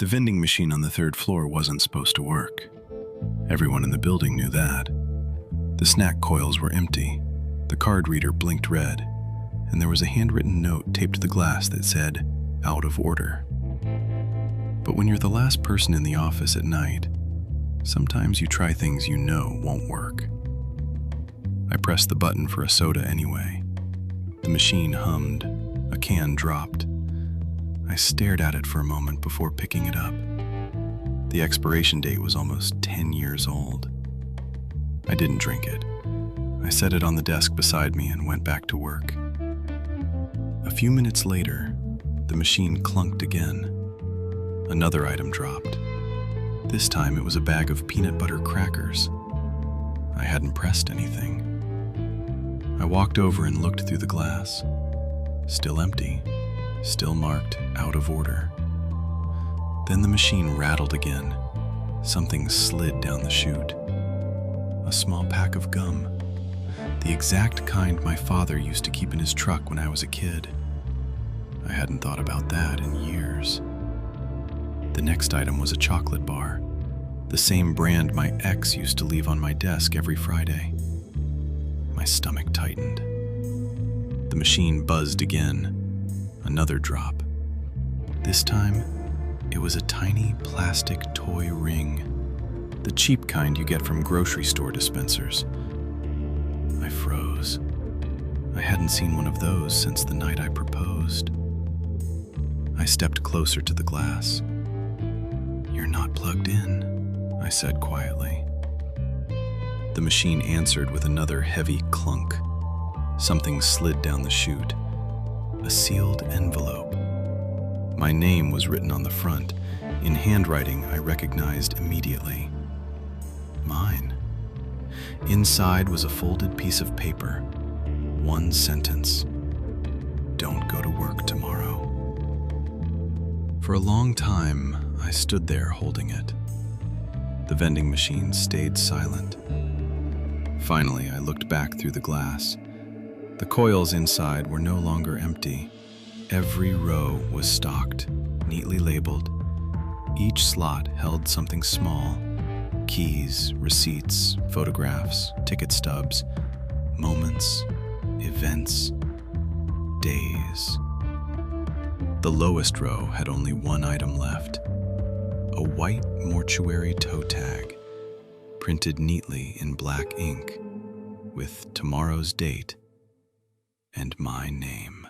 The vending machine on the third floor wasn't supposed to work. Everyone in the building knew that. The snack coils were empty, the card reader blinked red, and there was a handwritten note taped to the glass that said, "Out of order." But when you're the last person in the office at night, sometimes you try things you know won't work. I pressed the button for a soda anyway. The machine hummed, a can dropped. I stared at it for a moment before picking it up. The expiration date was almost 10 years old. I didn't drink it. I set it on the desk beside me and went back to work. A few minutes later, the machine clunked again. Another item dropped. This time it was a bag of peanut butter crackers. I hadn't pressed anything. I walked over and looked through the glass. Still empty, still marked out of order. Then the machine rattled again. Something slid down the chute. A small pack of gum. The exact kind my father used to keep in his truck when I was a kid. I hadn't thought about that in years. The next item was a chocolate bar, the same brand my ex used to leave on my desk every Friday. My stomach tightened. The machine buzzed again. Another drop. This time, it was a tiny plastic toy ring, the cheap kind you get from grocery store dispensers. I froze. I hadn't seen one of those since the night I proposed. I stepped closer to the glass. "You're not plugged in," I said quietly. The machine answered with another heavy clunk. Something slid down the chute. A sealed envelope. My name was written on the front, in handwriting I recognized immediately. Mine. Inside was a folded piece of paper. One sentence. "Don't go to work tomorrow." For a long time, I stood there holding it. The vending machine stayed silent. Finally, I looked back through the glass. The coils inside were no longer empty. Every row was stocked, neatly labeled. Each slot held something small: keys, receipts, photographs, ticket stubs, moments, events, days. The lowest row had only one item left: a white mortuary toe tag, printed neatly in black ink, with tomorrow's date and my name.